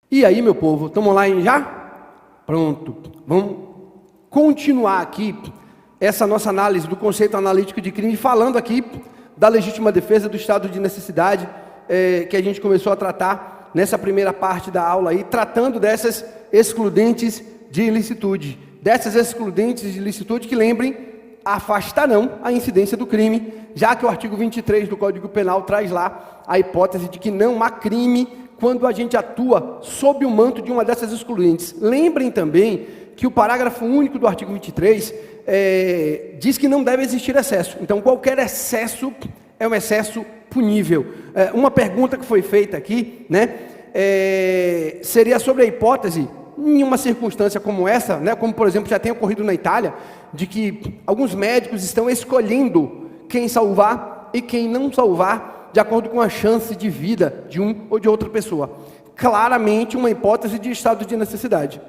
E aí, meu povo, estamos online já? Pronto. Vamos continuar aqui essa nossa análise do conceito analítico de crime, falando aqui da legítima defesa, do estado de necessidade, que a gente começou a tratar nessa primeira parte da aula aí, tratando dessas excludentes de ilicitude. Dessas excludentes de ilicitude que, lembrem, afastarão a incidência do crime, já que o artigo 23 do Código Penal traz lá a hipótese de que não há crime quando a gente atua sob o manto de uma dessas excludentes. Lembrem também que o parágrafo único do artigo 23 diz que não deve existir excesso. Então, qualquer excesso é um excesso punível. Uma pergunta que foi feita aqui, seria sobre a hipótese, em uma circunstância como essa, como por exemplo já tem ocorrido na Itália, de que alguns médicos estão escolhendo quem salvar e quem não salvar, de acordo com a chance de vida de um ou de outra pessoa. Claramente uma hipótese de estado de necessidade,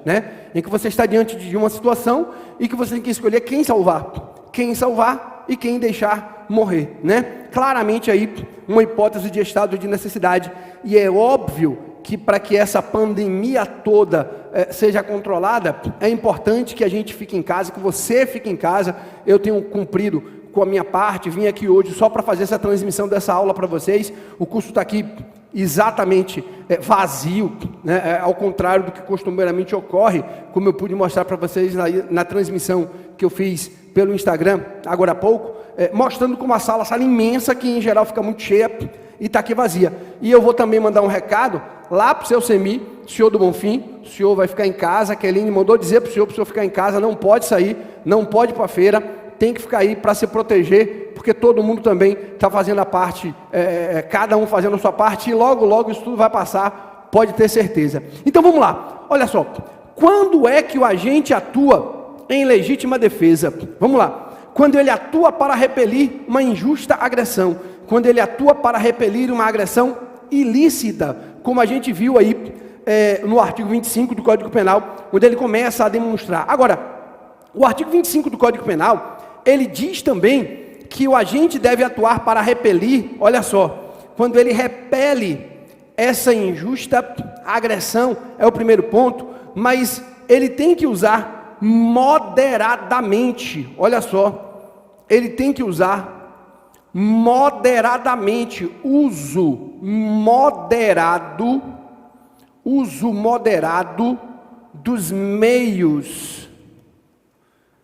em que você está diante de uma situação e que você tem que escolher quem salvar e quem deixar morrer, Claramente aí uma hipótese de estado de necessidade. E é óbvio que para que essa pandemia toda seja controlada, é importante que a gente fique em casa, que você fique em casa. Eu tenho cumprido com a minha parte, vim aqui hoje só para fazer essa transmissão dessa aula para vocês. O curso está aqui exatamente vazio, ao contrário do que costumeiramente ocorre, como eu pude mostrar para vocês na transmissão que eu fiz pelo Instagram, agora há pouco, mostrando como a sala imensa, que em geral fica muito cheia, e está aqui vazia. E eu vou também mandar um recado lá para o seu Semi, senhor do Bonfim. O senhor vai ficar em casa, a Keline mandou dizer para o senhor ficar em casa, não pode sair, não pode ir para a feira, tem que ficar aí para se proteger, porque todo mundo também está fazendo a parte, cada um fazendo a sua parte, e logo, logo isso tudo vai passar, pode ter certeza. Então vamos lá, olha só, quando é que o agente atua em legítima defesa? Vamos lá, quando ele atua para repelir uma injusta agressão, quando ele atua para repelir uma agressão ilícita, como a gente viu aí no artigo 25 do Código Penal, onde ele começa a demonstrar. Agora, o artigo 25 do Código Penal, ele diz também que o agente deve atuar para repelir, olha só, quando ele repele essa injusta agressão, é o primeiro ponto, mas ele tem que usar moderadamente, olha só, ele tem que usar moderadamente, uso moderado dos meios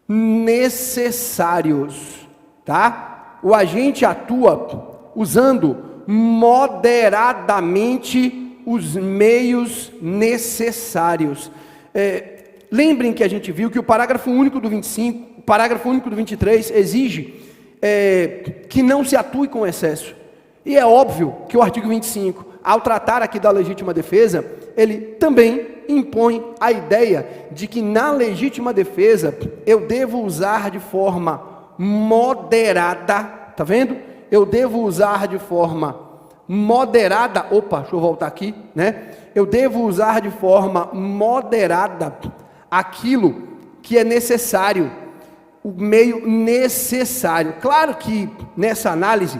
necessários, tá? O agente atua usando moderadamente os meios necessários. Lembrem que a gente viu que o parágrafo único do 25, o parágrafo único do 23 exige que não se atue com excesso. E é óbvio que o artigo 25, ao tratar aqui da legítima defesa, ele também impõe a ideia de que na legítima defesa eu devo usar de forma moderada, tá vendo? Eu devo usar de forma moderada, deixa eu voltar aqui, Eu devo usar de forma moderada aquilo que é necessário, o meio necessário. Claro que nessa análise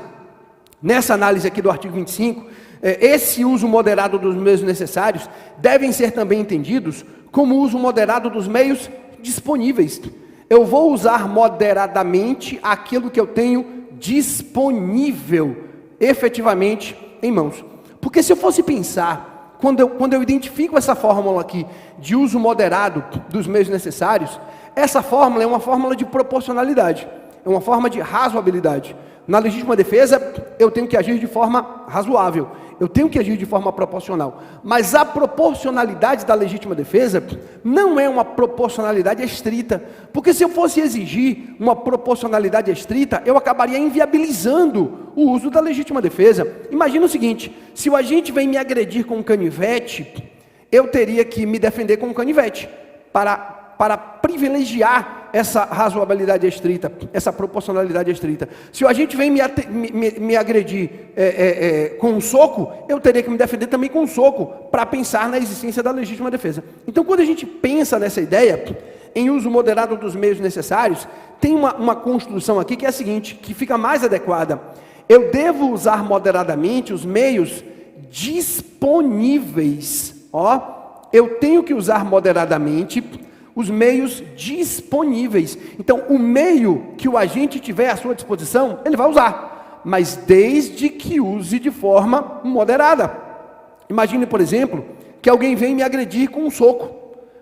aqui do artigo 25, esse uso moderado dos meios necessários devem ser também entendidos como uso moderado dos meios disponíveis. Eu vou usar moderadamente aquilo que eu tenho disponível efetivamente em mãos. Porque se eu fosse pensar, quando eu identifico essa fórmula aqui de uso moderado dos meios necessários, essa fórmula é uma fórmula de proporcionalidade, é uma forma de razoabilidade. Na legítima defesa, eu tenho que agir de forma razoável, eu tenho que agir de forma proporcional. Mas a proporcionalidade da legítima defesa não é uma proporcionalidade estrita, porque se eu fosse exigir uma proporcionalidade estrita, eu acabaria inviabilizando o uso da legítima defesa. Imagina o seguinte, se o agente vem me agredir com um canivete, eu teria que me defender com um canivete, para privilegiar essa razoabilidade estrita, essa proporcionalidade estrita. Se o agente vem me agredir com um soco, eu teria que me defender também com um soco, para pensar na existência da legítima defesa. Então, quando a gente pensa nessa ideia, em uso moderado dos meios necessários, tem uma construção aqui que é a seguinte, que fica mais adequada. Eu devo usar moderadamente os meios disponíveis, eu tenho que usar moderadamente os meios disponíveis. Então, o meio que o agente tiver à sua disposição, ele vai usar, mas desde que use de forma moderada. Imagine, por exemplo, que alguém vem me agredir com um soco,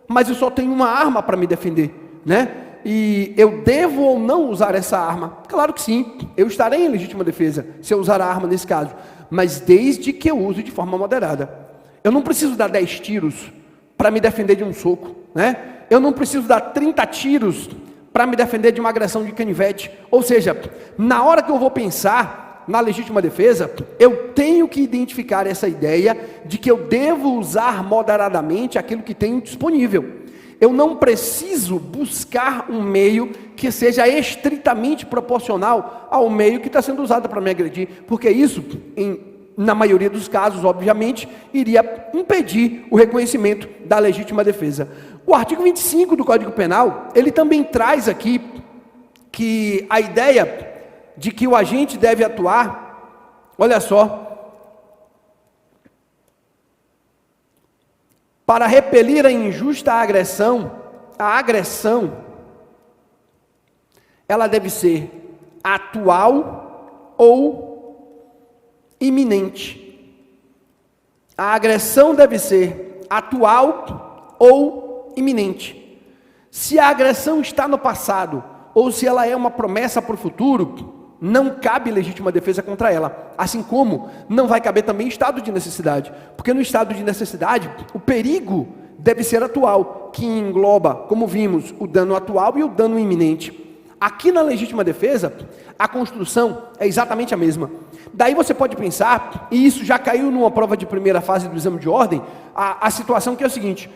mas eu só tenho uma arma para me defender, né? E eu devo ou não usar essa arma? Claro que sim, eu estarei em legítima defesa se eu usar a arma nesse caso, mas desde que eu use de forma moderada. Eu não preciso dar 10 tiros para me defender de um soco, né? Eu não preciso dar 30 tiros para me defender de uma agressão de canivete. Ou seja, na hora que eu vou pensar na legítima defesa, eu tenho que identificar essa ideia de que eu devo usar moderadamente aquilo que tenho disponível. Eu não preciso buscar um meio que seja estritamente proporcional ao meio que está sendo usado para me agredir, porque isso, na maioria dos casos, obviamente, iria impedir o reconhecimento da legítima defesa. O artigo 25 do Código Penal, ele também traz aqui que a ideia de que o agente deve atuar, olha só, para repelir a injusta agressão, a agressão, ela deve ser atual ou iminente. A agressão deve ser atual ou iminente. Se a agressão está no passado, ou se ela é uma promessa para o futuro, não cabe legítima defesa contra ela, assim como não vai caber também estado de necessidade, porque no estado de necessidade, o perigo deve ser atual, que engloba, como vimos, o dano atual e o dano iminente. Aqui na legítima defesa, a construção é exatamente a mesma. Daí você pode pensar, e isso já caiu numa prova de primeira fase do exame de ordem, a situação que é o seguinte,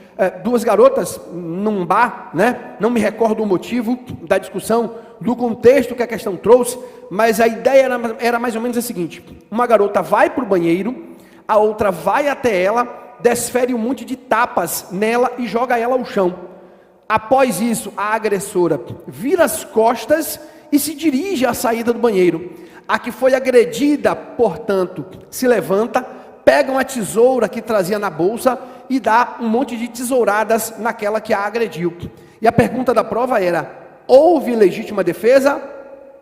duas garotas num bar, né? Não me recordo o motivo da discussão, do contexto que a questão trouxe, mas a ideia era mais ou menos a seguinte: uma garota vai para o banheiro, a outra vai até ela, desfere um monte de tapas nela e joga ela ao chão. Após isso, a agressora vira as costas e se dirige à saída do banheiro. A que foi agredida, portanto, se levanta, pega uma tesoura que trazia na bolsa e dá um monte de tesouradas naquela que a agrediu. E a pergunta da prova era: houve legítima defesa?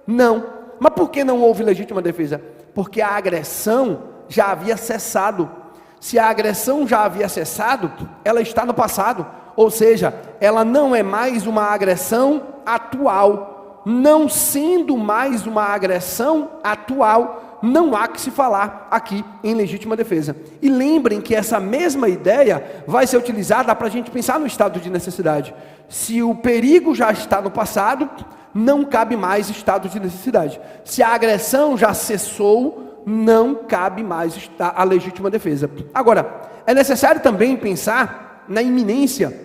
Não. Mas por que não houve legítima defesa? Porque a agressão já havia cessado. Se a agressão já havia cessado, ela está no passado. Ou seja, ela não é mais uma agressão atual. Não sendo mais uma agressão atual, não há que se falar aqui em legítima defesa. E lembrem que essa mesma ideia vai ser utilizada para a gente pensar no estado de necessidade. Se o perigo já está no passado, não cabe mais estado de necessidade. Se a agressão já cessou, não cabe mais a legítima defesa. Agora, é necessário também pensar na iminência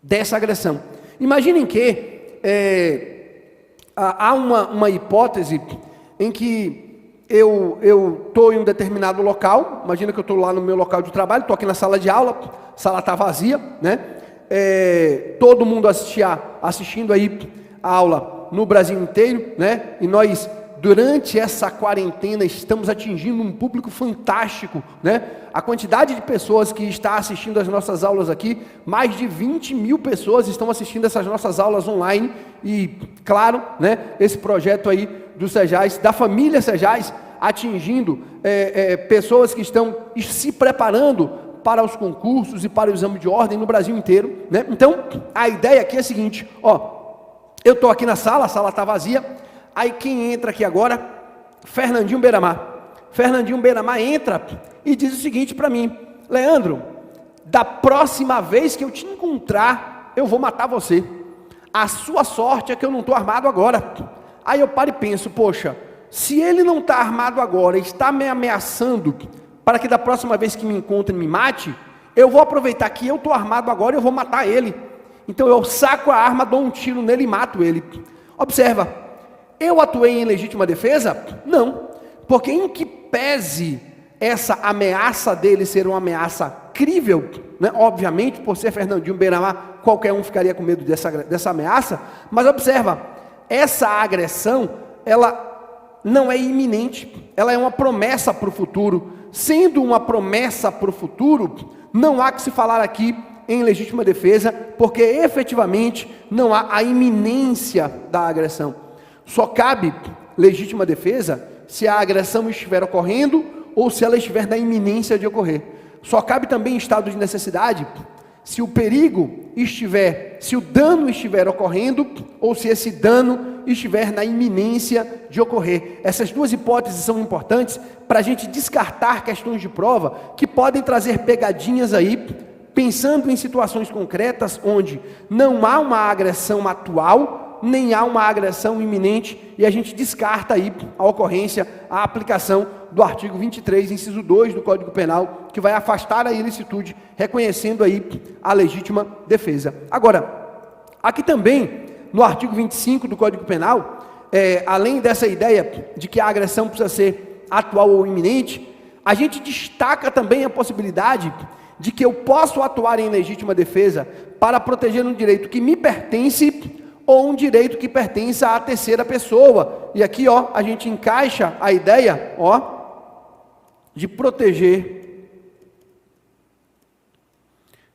dessa agressão. Imaginem que há uma hipótese em que eu estou em um determinado local, imagina que eu estou lá no meu local de trabalho, estou aqui na sala de aula, a sala está vazia, né? Todo mundo assistindo aí a aula no Brasil inteiro, né? E nós, durante essa quarentena, estamos atingindo um público fantástico, né? A quantidade de pessoas que está assistindo as nossas aulas aqui, mais de 20 mil pessoas estão assistindo essas nossas aulas online. E, claro, né, esse projeto aí do Sejais, da família Sejais, atingindo pessoas que estão se preparando para os concursos e para o exame de ordem no Brasil inteiro, né? Então, a ideia aqui é a seguinte, eu estou aqui na sala, a sala está vazia, aí quem entra aqui agora? Fernandinho Beiramar. Fernandinho Beiramar entra e diz o seguinte para mim: Leandro, da próxima vez que eu te encontrar, eu vou matar você. A sua sorte é que eu não estou armado agora. Aí eu paro e penso, poxa, se ele não está armado agora, está me ameaçando para que da próxima vez que me encontre me mate, eu vou aproveitar que eu estou armado agora e eu vou matar ele. Então eu saco a arma, dou um tiro nele e mato ele. Observa, eu atuei em legítima defesa? Não, porque em que pese essa ameaça dele ser uma ameaça crível, né? Obviamente, por ser Fernandinho Beiramar, qualquer um ficaria com medo dessa ameaça, mas observa, essa agressão, ela não é iminente, ela é uma promessa para o futuro. sendo uma promessa para o futuro, não há que se falar aqui em legítima defesa, porque efetivamente não há a iminência da agressão. Só cabe legítima defesa se a agressão estiver ocorrendo ou se ela estiver na iminência de ocorrer. Só cabe também estado de necessidade se o perigo estiver, se o dano estiver ocorrendo ou se esse dano estiver na iminência de ocorrer. Essas duas hipóteses são importantes para a gente descartar questões de prova que podem trazer pegadinhas aí, pensando em situações concretas onde não há uma agressão atual, nem há uma agressão iminente, e a gente descarta aí a ocorrência, a aplicação do artigo 23, inciso 2 do Código Penal, que vai afastar a ilicitude, reconhecendo aí a legítima defesa. Agora, aqui também, no artigo 25 do Código Penal, além dessa ideia de que a agressão precisa ser atual ou iminente, a gente destaca também a possibilidade de que eu posso atuar em legítima defesa para proteger um direito que me pertence ou um direito que pertença à terceira pessoa. E aqui, ó, a gente encaixa a ideia, ó, de proteger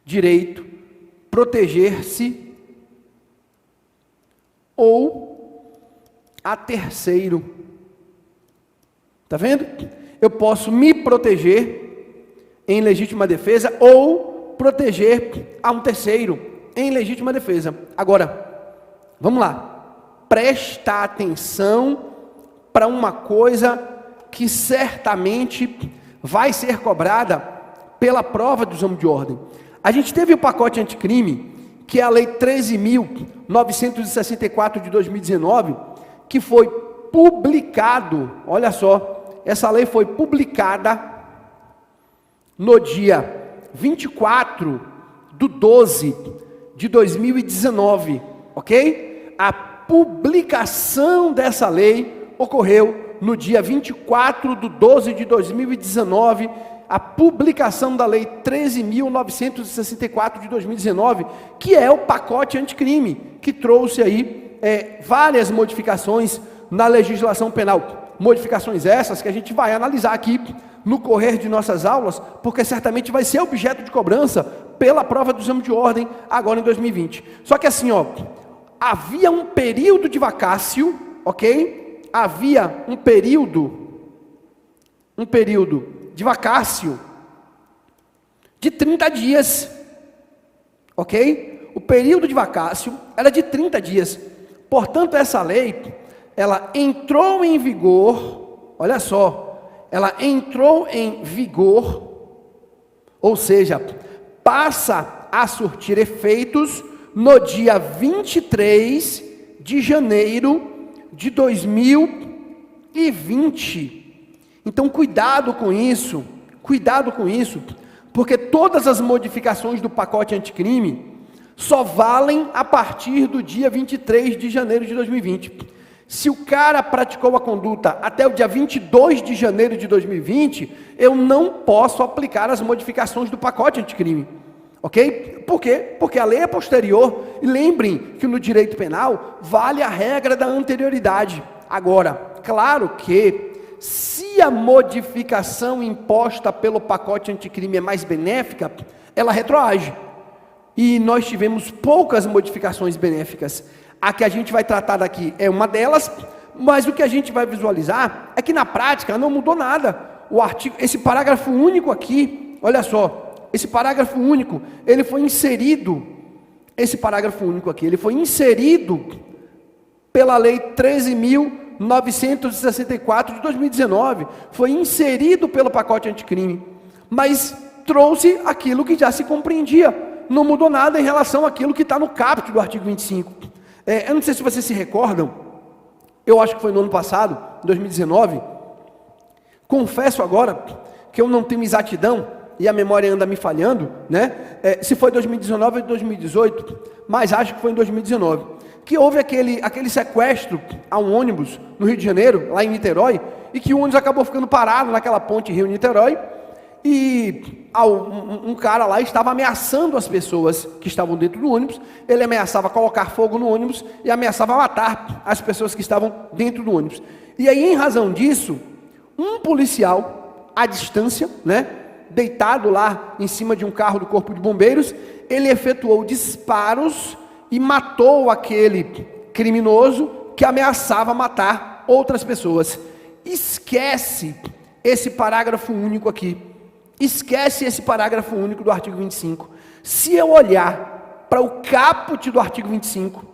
direito, proteger-se ou a terceiro. Tá vendo? Eu posso me proteger em legítima defesa ou proteger a um terceiro em legítima defesa. Agora, vamos lá. Presta atenção para uma coisa que certamente vai ser cobrada pela prova do exame de ordem. A gente teve o pacote anticrime, que é a Lei 13.964 de 2019, que foi publicado, olha só, essa lei foi publicada no dia 24/12/2019, ok? A publicação dessa lei ocorreu no dia 24/12/2019, a publicação da Lei 13.964 de 2019, que é o pacote anticrime, que trouxe aí várias modificações na legislação penal. Modificações essas que a gente vai analisar aqui no correr de nossas aulas, porque certamente vai ser objeto de cobrança pela prova do exame de ordem agora em 2020. Só que assim, ó, havia um período de vacácio, ok? Havia um período de vacácio de 30 dias, ok? O período de vacácio era de 30 dias. Portanto, essa lei, ela entrou em vigor, olha só, ela entrou em vigor, ou seja, passa a surtir efeitos no dia 23 de janeiro de 2020. Então, cuidado com isso, porque todas as modificações do pacote anticrime só valem a partir do dia 23 de janeiro de 2020. Se o cara praticou a conduta até o dia 22 de janeiro de 2020, eu não posso aplicar as modificações do pacote anticrime. Ok? Por quê? Porque a lei é posterior. E lembrem que no direito penal vale a regra da anterioridade. Agora, claro que se a modificação imposta pelo pacote anticrime é mais benéfica, ela retroage. E nós tivemos poucas modificações benéficas. A que a gente vai tratar daqui é uma delas, mas o que a gente vai visualizar é que na prática não mudou nada. Esse parágrafo único aqui, olha só, esse parágrafo único, ele foi inserido pela Lei 13.964 de 2019, foi inserido pelo pacote anticrime, mas trouxe aquilo que já se compreendia, não mudou nada em relação àquilo que está no caput do artigo 25. Eu não sei se vocês se recordam, eu acho que foi no ano passado, 2019, confesso agora que eu não tenho exatidão, e a memória anda me falhando, né? Se foi 2019 ou 2018, mas acho que foi em 2019, que houve aquele sequestro a um ônibus no Rio de Janeiro, lá em Niterói, e que o ônibus acabou ficando parado naquela ponte Rio-Niterói, e um cara lá estava ameaçando as pessoas que estavam dentro do ônibus. Ele ameaçava colocar fogo no ônibus e ameaçava matar as pessoas que estavam dentro do ônibus. E aí, em razão disso, um policial à distância, né? Deitado lá em cima de um carro do Corpo de Bombeiros, ele efetuou disparos e matou aquele criminoso que ameaçava matar outras pessoas. Esquece esse parágrafo único aqui. Esquece esse parágrafo único do artigo 25. Se eu olhar para o caput do artigo 25,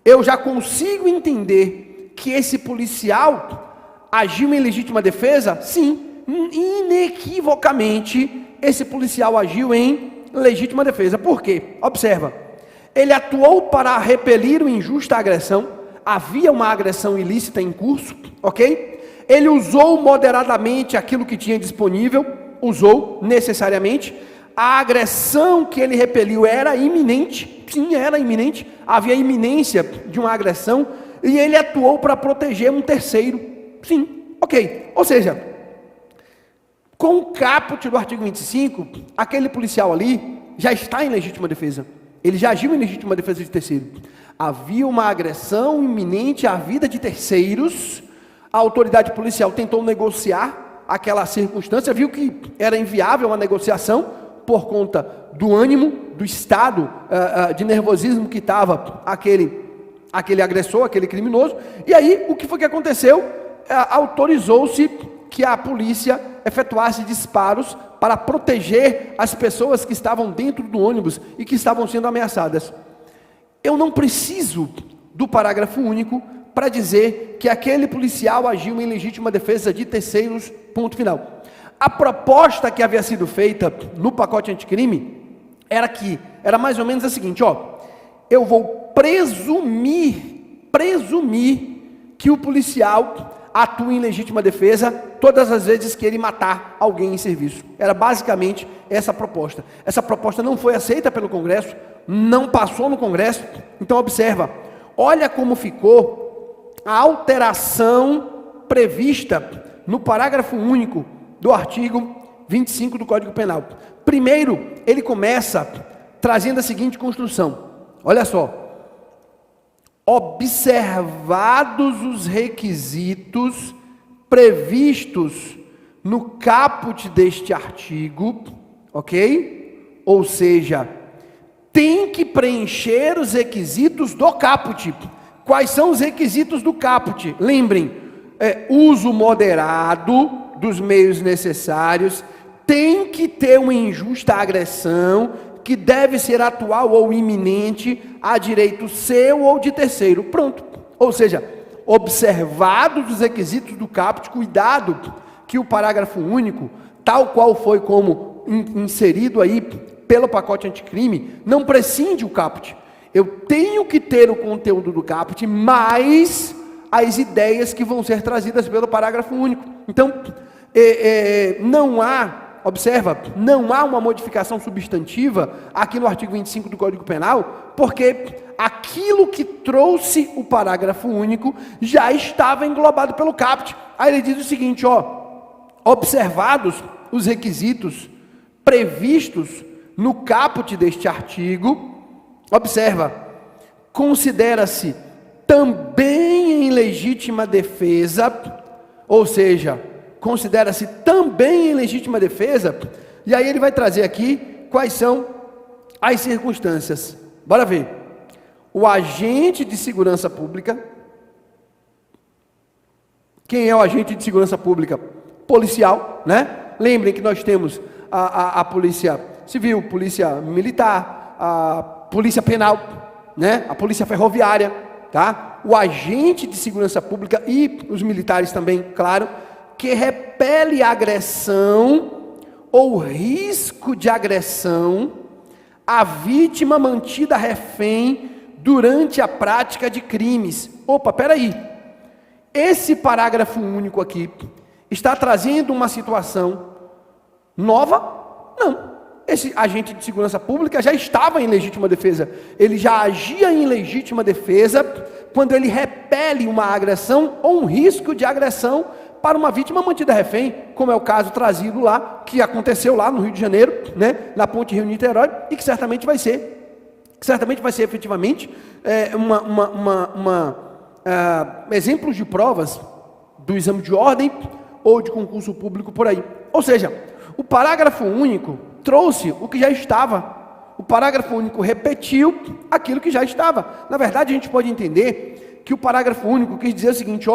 eu já consigo entender que esse policial agiu em legítima defesa? Sim, inequivocamente, esse policial agiu em legítima defesa. Por quê? Observa, ele atuou para repelir uma injusta agressão, havia uma agressão ilícita em curso, ok? Ele usou moderadamente aquilo que tinha disponível, usou necessariamente, a agressão que ele repeliu era iminente, sim, era iminente, havia iminência de uma agressão, e ele atuou para proteger um terceiro, sim, ok, ou seja, com o caput do artigo 25, aquele policial ali já está em legítima defesa, ele já agiu em legítima defesa de terceiro, havia uma agressão iminente à vida de terceiros, a autoridade policial tentou negociar aquela circunstância, viu que era inviável a negociação, por conta do ânimo, do estado de nervosismo que estava aquele agressor, aquele criminoso, e aí o que foi que aconteceu? Autorizou-se que a polícia efetuasse disparos para proteger as pessoas que estavam dentro do ônibus e que estavam sendo ameaçadas. Eu não preciso do parágrafo único para dizer que aquele policial agiu em legítima defesa de terceiros, ponto final. A proposta que havia sido feita no pacote anticrime era mais ou menos a seguinte, eu vou presumir que o policial atua em legítima defesa todas as vezes que ele matar alguém em serviço. Era basicamente essa proposta. Essa proposta não foi aceita pelo Congresso, não passou no Congresso, então observa, olha como ficou a alteração prevista no parágrafo único do artigo 25 do Código Penal. Primeiro, ele começa trazendo a seguinte construção. Olha só. Observados os requisitos previstos no caput deste artigo, ok? Ou seja, tem que preencher os requisitos do caput. Quais são os requisitos do caput? Lembrem, uso moderado dos meios necessários, tem que ter uma injusta agressão, que deve ser atual ou iminente, a direito seu ou de terceiro. Pronto. Ou seja, observados os requisitos do caput, cuidado que o parágrafo único, tal qual foi como inserido aí pelo pacote anticrime, não prescinde o caput. Eu tenho que ter o conteúdo do caput, mais as ideias que vão ser trazidas pelo parágrafo único. Então, não há, observa, não há uma modificação substantiva aqui no artigo 25 do Código Penal, porque aquilo que trouxe o parágrafo único já estava englobado pelo caput. Aí ele diz o seguinte, observados os requisitos previstos no caput deste artigo, observa, considera-se também em legítima defesa, ou seja, considera-se também em legítima defesa, e aí ele vai trazer aqui quais são as circunstâncias. Bora ver. O agente de segurança pública. Quem é o agente de segurança pública? Policial, né? Lembrem que nós temos a polícia civil, polícia militar, a polícia penal, né? A polícia ferroviária, tá? O agente de segurança pública e os militares também, claro, que repele agressão ou risco de agressão à vítima mantida refém durante a prática de crimes. Opa, peraí. Esse parágrafo único aqui está trazendo uma situação nova? Não. Esse agente de segurança pública já estava em legítima defesa. Ele já agia em legítima defesa quando ele repele uma agressão ou um risco de agressão para uma vítima mantida refém, como é o caso trazido lá, que aconteceu lá no Rio de Janeiro, né, na ponte Rio-Niterói, e que certamente vai ser efetivamente exemplos de provas do exame de ordem ou de concurso público por aí. Ou seja, o parágrafo único trouxe o que já estava. O parágrafo único repetiu aquilo que já estava. Na verdade, a gente pode entender que o parágrafo único quis dizer o seguinte,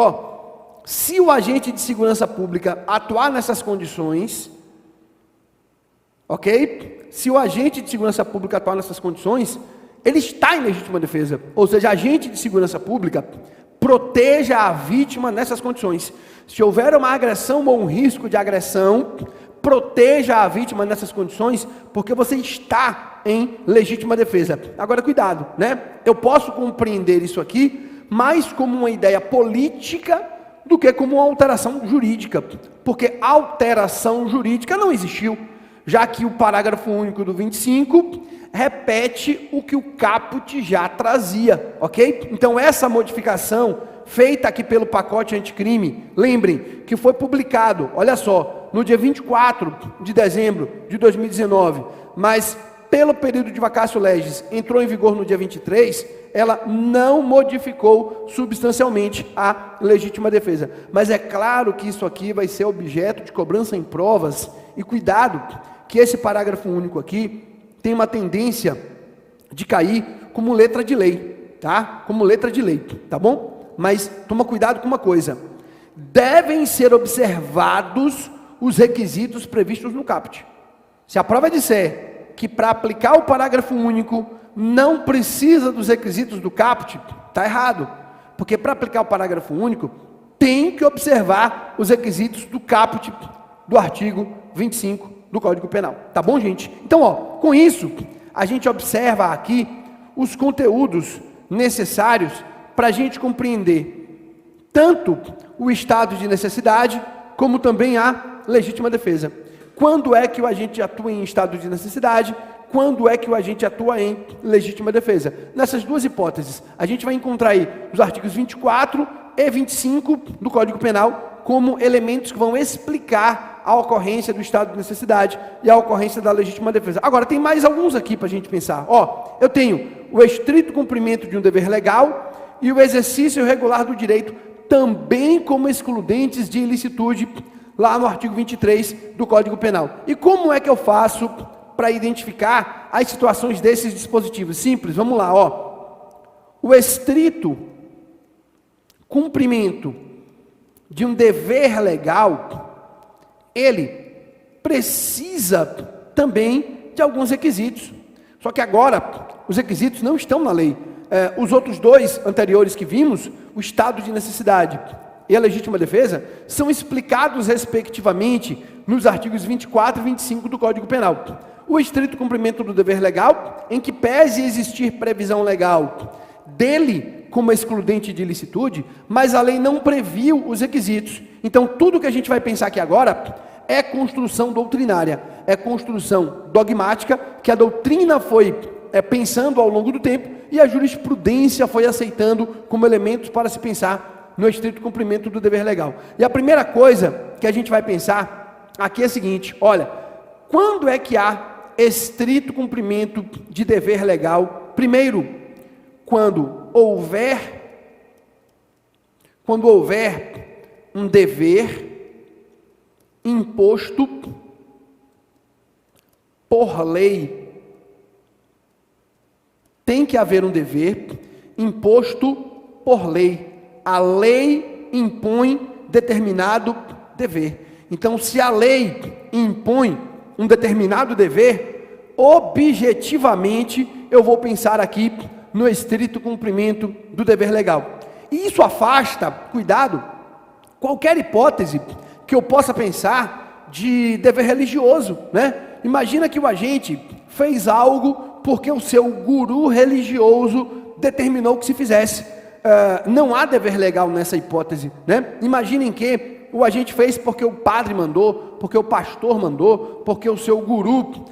se o agente de segurança pública atuar nessas condições, ok? Se o agente de segurança pública atuar nessas condições, ele está em legítima defesa. Ou seja, agente de segurança pública proteja a vítima nessas condições. Se houver uma agressão ou um risco de agressão, proteja a vítima nessas condições, porque você está em legítima defesa. Agora, cuidado, né? Eu posso compreender isso aqui mais como uma ideia política do que como uma alteração jurídica, porque alteração jurídica não existiu, já que o parágrafo único do 25 repete o que o caput já trazia, ok? Então, essa modificação feita aqui pelo pacote anticrime, lembrem que foi publicado, olha só, no dia 24 de dezembro de 2019, mas pelo período de vacatio legis entrou em vigor no dia 23, ela não modificou substancialmente a legítima defesa. Mas é claro que isso aqui vai ser objeto de cobrança em provas, e cuidado que esse parágrafo único aqui tem uma tendência de cair como letra de lei, tá? Como letra de lei, tá bom? Mas toma cuidado com uma coisa, devem ser observados os requisitos previstos no caput. Se a prova disser que para aplicar o parágrafo único não precisa dos requisitos do caput, está errado, porque para aplicar o parágrafo único tem que observar os requisitos do caput do artigo 25 do Código Penal, tá bom, gente? Então, com isso, a gente observa aqui os conteúdos necessários para a gente compreender tanto o estado de necessidade, como também a legítima defesa. Quando é que o agente atua em estado de necessidade? Quando é que o agente atua em legítima defesa? Nessas duas hipóteses, a gente vai encontrar aí os artigos 24 e 25 do Código Penal como elementos que vão explicar a ocorrência do estado de necessidade e a ocorrência da legítima defesa. Agora, tem mais alguns aqui para a gente pensar. Eu tenho o estrito cumprimento de um dever legal e o exercício regular do direito, também como excludentes de ilicitude, lá no artigo 23 do Código Penal. E como é que eu faço para identificar as situações desses dispositivos? Simples, vamos lá, O estrito cumprimento de um dever legal, ele precisa também de alguns requisitos. Só que agora, os requisitos não estão na lei. Os outros dois anteriores que vimos, o estado de necessidade e a legítima defesa, são explicados respectivamente nos artigos 24 e 25 do Código Penal. O estrito cumprimento do dever legal, em que pese existir previsão legal dele como excludente de ilicitude, mas a lei não previu os requisitos. Então, tudo que a gente vai pensar aqui agora é construção doutrinária, é construção dogmática, que a doutrina foi pensando ao longo do tempo e a jurisprudência foi aceitando como elementos para se pensar no estrito cumprimento do dever legal. E a primeira coisa que a gente vai pensar aqui é a seguinte, olha, quando é que há estrito cumprimento de dever legal? Primeiro, quando houver um dever imposto por lei. Tem que haver um dever imposto por lei. A lei impõe determinado dever. Então, se a lei impõe um determinado dever, objetivamente, eu vou pensar aqui no estrito cumprimento do dever legal. E isso afasta, cuidado, qualquer hipótese que eu possa pensar de dever religioso, né? Imagina que o agente fez algo porque o seu guru religioso determinou que se fizesse. Não há dever legal nessa hipótese, né? Imaginem que o agente fez porque o padre mandou, porque o pastor mandou, porque o seu guru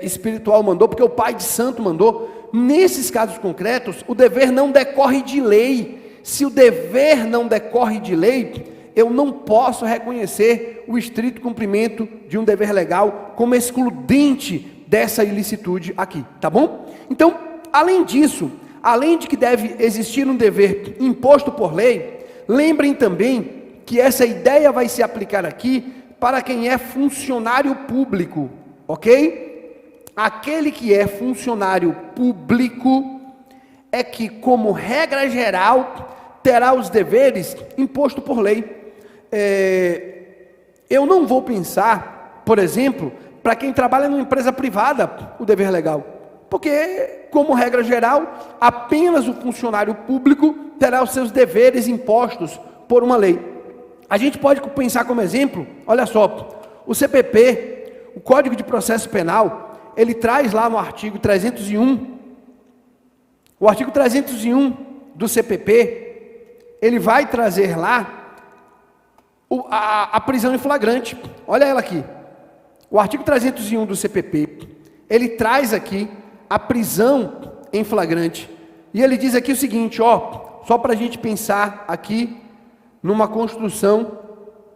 espiritual mandou, porque o pai de santo mandou. Nesses casos concretos, o dever não decorre de lei. Se o dever não decorre de lei, eu não posso reconhecer o estrito cumprimento de um dever legal como excludente dessa ilicitude aqui, tá bom? Então, além disso, além de que deve existir um dever imposto por lei, lembrem também que essa ideia vai se aplicar aqui para quem é funcionário público, ok? Aquele que é funcionário público é que, como regra geral, terá os deveres impostos por lei. Eu não vou pensar, por exemplo, para quem trabalha numa empresa privada, o dever legal. Porque, como regra geral, apenas o funcionário público terá os seus deveres impostos por uma lei. A gente pode pensar como exemplo, olha só, o CPP, o Código de Processo Penal, ele traz lá no artigo 301, o artigo 301 do CPP, ele vai trazer lá a prisão em flagrante. Olha ela aqui. O artigo 301 do CPP, ele traz aqui a prisão em flagrante. E ele diz aqui o seguinte, ó, só para a gente pensar aqui numa construção,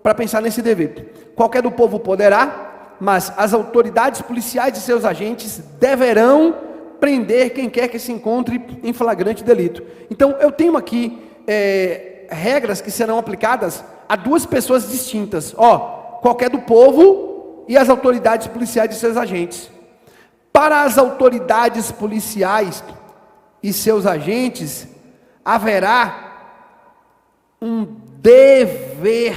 para pensar nesse dever. Qualquer do povo poderá, mas as autoridades policiais e seus agentes deverão prender quem quer que se encontre em flagrante delito. Então, eu tenho aqui regras que serão aplicadas a duas pessoas distintas. Ó, qualquer do povo e as autoridades policiais e seus agentes. Para as autoridades policiais e seus agentes, haverá um dever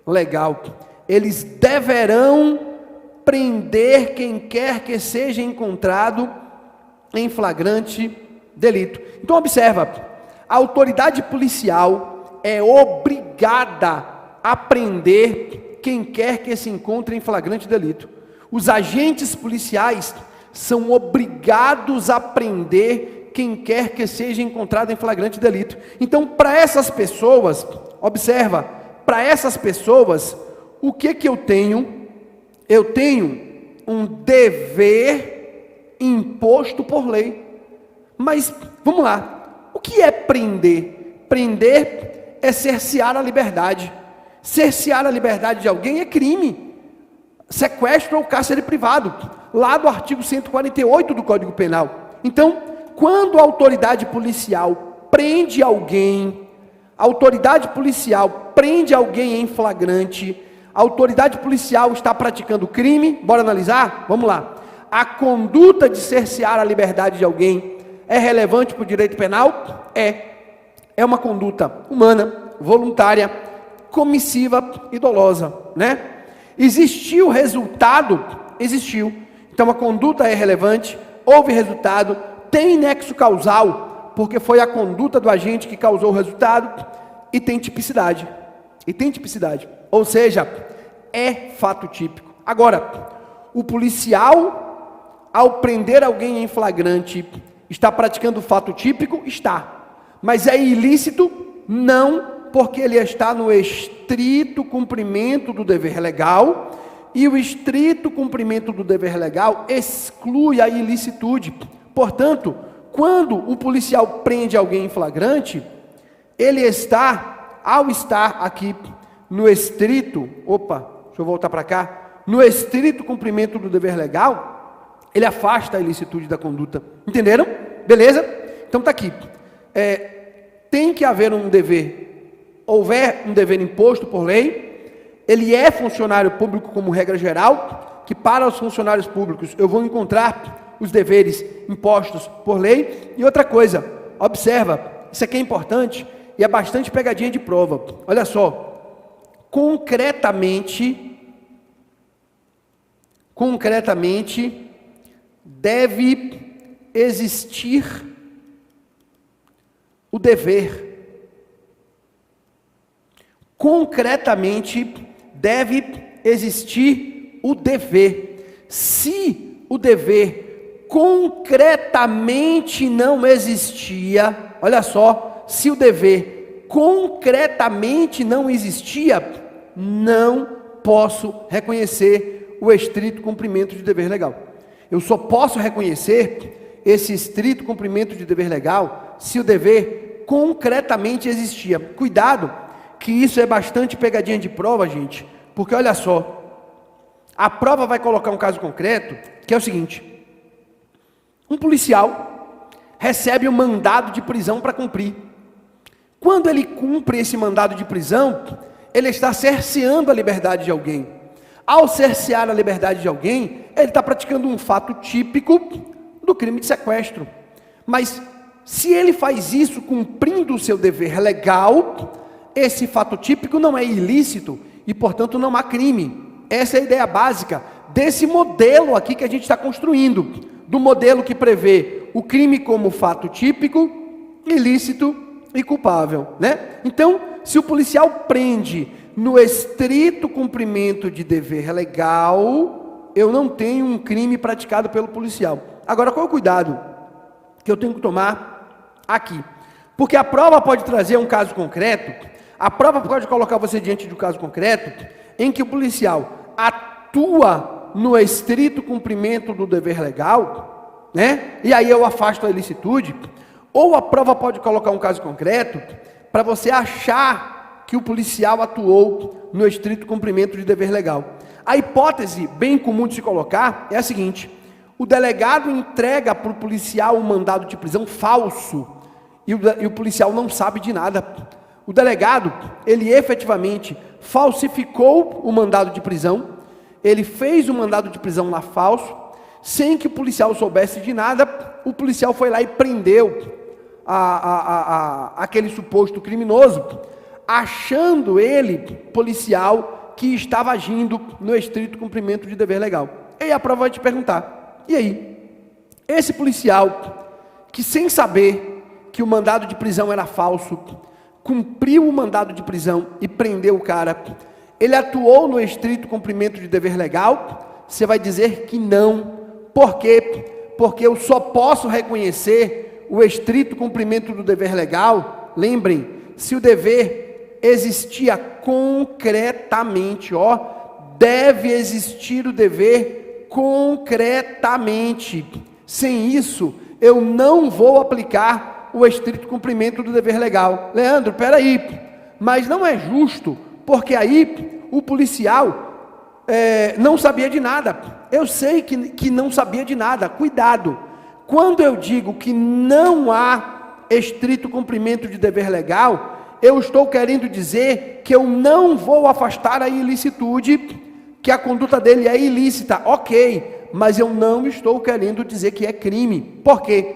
legal. Eles deverão prender quem quer que seja encontrado em flagrante delito. Então observa, a autoridade policial é obrigada a prender quem quer que se encontre em flagrante delito. Os agentes policiais são obrigados a prender quem quer que seja encontrado em flagrante delito. Então, para essas pessoas, observa, para essas pessoas, o que eu tenho? Eu tenho um dever imposto por lei. Mas, vamos lá, o que é prender? Prender é cercear a liberdade. Cercear a liberdade de alguém é crime. Sequestro ou cárcere privado, lá do artigo 148 do Código Penal. Então, quando a autoridade policial prende alguém, a autoridade policial prende alguém em flagrante, a autoridade policial está praticando crime, bora analisar? Vamos lá. A conduta de cercear a liberdade de alguém é relevante para o direito penal? É uma conduta humana, voluntária, comissiva e dolosa, né? Existiu resultado? Existiu. Então a conduta é relevante, houve resultado, tem nexo causal, porque foi a conduta do agente que causou o resultado, e tem tipicidade. Ou seja, é fato típico. Agora, o policial, ao prender alguém em flagrante, está praticando fato típico? Está. Mas é ilícito? Não, porque ele está no estrito cumprimento do dever legal, e o estrito cumprimento do dever legal exclui a ilicitude. Portanto, quando o policial prende alguém em flagrante, ele está, ao estar aqui no estrito, deixa eu voltar para cá, no estrito cumprimento do dever legal, ele afasta a ilicitude da conduta. Entenderam? Beleza? Então está aqui. Tem que haver um dever. Houver um dever imposto por lei, ele é funcionário público como regra geral, que para os funcionários públicos eu vou encontrar os deveres impostos por lei. E outra coisa, observa, isso aqui é importante e é bastante pegadinha de prova. Olha só, concretamente deve existir o dever. Concretamente deve existir o dever. Se o dever concretamente não existia, olha só, se o dever concretamente não existia, não posso reconhecer o estrito cumprimento de dever legal. Eu só posso reconhecer esse estrito cumprimento de dever legal se o dever concretamente existia. Cuidado, que isso é bastante pegadinha de prova, gente, porque olha só, a prova vai colocar um caso concreto, que é o seguinte: um policial recebe um mandado de prisão para cumprir. Quando ele cumpre esse mandado de prisão, ele está cerceando a liberdade de alguém. Ao cercear a liberdade de alguém, ele está praticando um fato típico do crime de sequestro. Mas se ele faz isso cumprindo o seu dever legal, esse fato típico não é ilícito e, portanto, não há crime. Essa é a ideia básica desse modelo aqui que a gente está construindo, do modelo que prevê o crime como fato típico, ilícito e culpável, né? Então, se o policial prende no estrito cumprimento de dever legal, eu não tenho um crime praticado pelo policial. Agora, qual é o cuidado que eu tenho que tomar aqui? Porque a prova pode trazer um caso concreto, a prova pode colocar você diante de um caso concreto, em que o policial atua no estrito cumprimento do dever legal, né? E aí eu afasto a ilicitude. Ou a prova pode colocar um caso concreto para você achar que o policial atuou no estrito cumprimento de dever legal. A hipótese bem comum de se colocar é a seguinte: o delegado entrega para o policial um mandado de prisão falso e o policial não sabe de nada. O delegado, ele efetivamente falsificou o mandado de prisão, ele fez o mandado de prisão lá falso, sem que o policial soubesse de nada. O policial foi lá e prendeu aquele suposto criminoso, achando ele policial que estava agindo no estrito cumprimento de dever legal. E aí a prova vai te perguntar: e aí? Esse policial que, sem saber que o mandado de prisão era falso, cumpriu o mandado de prisão e prendeu o cara, ele atuou no estrito cumprimento de dever legal? Você vai dizer que não. Por quê? Porque eu só posso reconhecer o estrito cumprimento do dever legal, lembrem, se o dever existia concretamente, deve existir o dever concretamente. Sem isso, eu não vou aplicar o estrito cumprimento do dever legal. Leandro, peraí, mas não é justo, porque aí o policial não sabia de nada. Eu sei que não sabia de nada. Cuidado, quando eu digo que não há estrito cumprimento de dever legal, eu estou querendo dizer que eu não vou afastar a ilicitude, que a conduta dele é ilícita, ok, mas eu não estou querendo dizer que é crime. Por quê?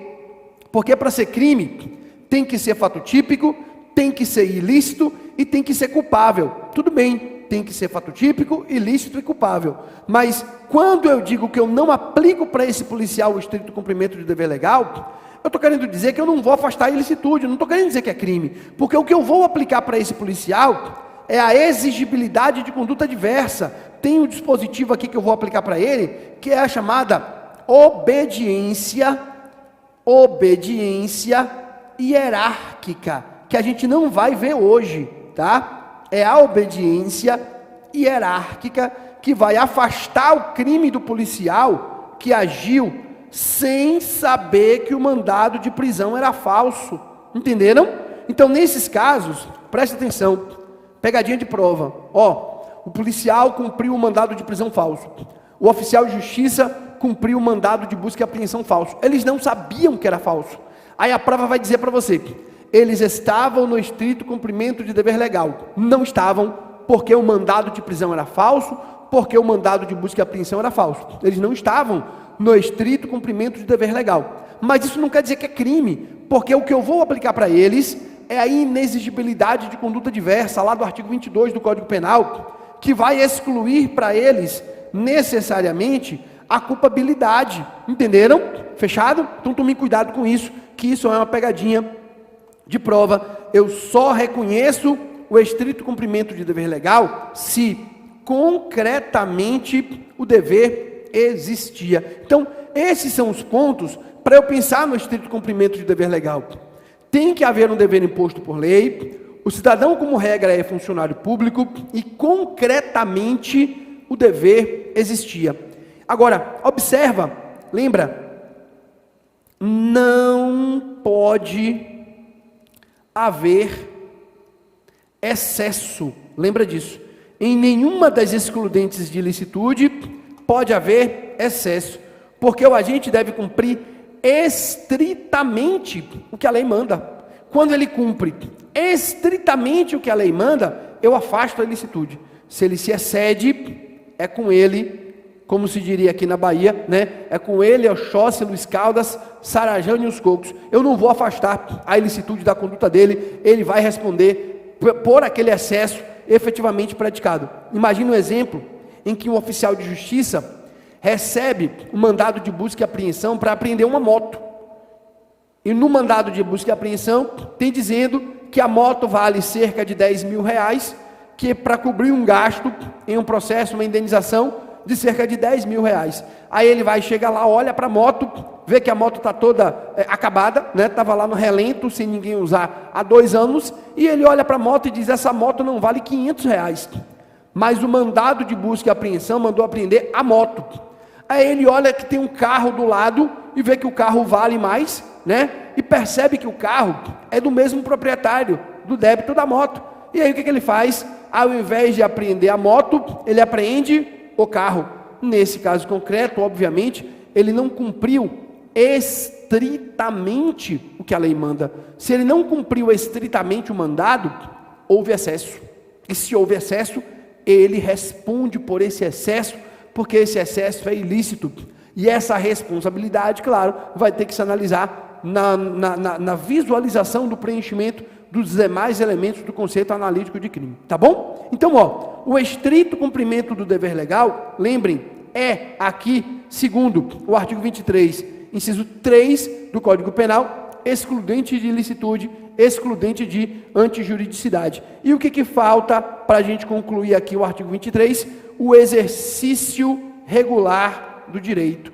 Porque para ser crime, tem que ser fato típico, tem que ser ilícito e tem que ser culpável. Tudo bem, tem que ser fato típico, ilícito e culpável. Mas quando eu digo que eu não aplico para esse policial o estrito cumprimento de dever legal, eu estou querendo dizer que eu não vou afastar a ilicitude, eu não estou querendo dizer que é crime. Porque o que eu vou aplicar para esse policial é a exigibilidade de conduta diversa. Tem um dispositivo aqui que eu vou aplicar para ele, que é a chamada obediência hierárquica, que a gente não vai ver hoje, tá? É a obediência hierárquica que vai afastar o crime do policial que agiu sem saber que o mandado de prisão era falso. Entenderam? Então, nesses casos, preste atenção, pegadinha de prova. O policial cumpriu o mandado de prisão falso. O oficial de justiça cumpriu o mandado de busca e apreensão falso. Eles não sabiam que era falso. Aí a prova vai dizer para você: eles estavam no estrito cumprimento de dever legal. Não estavam, porque o mandado de prisão era falso, porque o mandado de busca e apreensão era falso. Eles não estavam no estrito cumprimento de dever legal. Mas isso não quer dizer que é crime, porque o que eu vou aplicar para eles é a inexigibilidade de conduta diversa, lá do artigo 22 do Código Penal, que vai excluir para eles, necessariamente, a culpabilidade. Entenderam? Fechado? Então tomem cuidado com isso, que isso é uma pegadinha de prova. Eu só reconheço o estrito cumprimento de dever legal se concretamente o dever existia. Então, esses são os pontos para eu pensar no estrito cumprimento de dever legal. Tem que haver um dever imposto por lei, o cidadão, como regra, é funcionário público e concretamente o dever existia. Agora, observa, lembra, não pode haver excesso, lembra disso. Em nenhuma das excludentes de ilicitude pode haver excesso, porque o agente deve cumprir estritamente o que a lei manda. Quando ele cumpre estritamente o que a lei manda, eu afasto a ilicitude. Se ele se excede, é com ele, como se diria aqui na Bahia, né? É com ele, Oxóssi, Luiz Caldas, Sarajane e os Cocos. Eu não vou afastar a ilicitude da conduta dele, ele vai responder por aquele excesso efetivamente praticado. Imagina um exemplo em que um oficial de justiça recebe um mandado de busca e apreensão para apreender uma moto. E no mandado de busca e apreensão tem dizendo que a moto vale cerca de 10 mil reais, que é para cobrir um gasto em um processo, uma indenização de cerca de 10 mil reais. Aí ele vai, chega lá, olha para a moto, vê que a moto está toda acabada, né? Estava lá no relento, sem ninguém usar há 2 anos, e ele olha para a moto e diz, essa moto não vale 500 reais. Mas o mandado de busca e apreensão mandou apreender a moto. Aí ele olha que tem um carro do lado e vê que o carro vale mais, né? E percebe que o carro é do mesmo proprietário, do débito da moto. E aí o que ele faz? Ao invés de apreender a moto, ele apreende o carro. Nesse caso concreto, obviamente, ele não cumpriu estritamente o que a lei manda. Se ele não cumpriu estritamente o mandado, houve excesso. E se houve excesso, ele responde por esse excesso, porque esse excesso é ilícito. E essa responsabilidade, claro, vai ter que se analisar na visualização do preenchimento dos demais elementos do conceito analítico de crime. Tá bom? Então, o estrito cumprimento do dever legal, lembrem, é aqui, segundo o artigo 23, inciso 3 do Código Penal, excludente de ilicitude, excludente de antijuridicidade. E o que falta para a gente concluir aqui o artigo 23? O exercício regular do direito.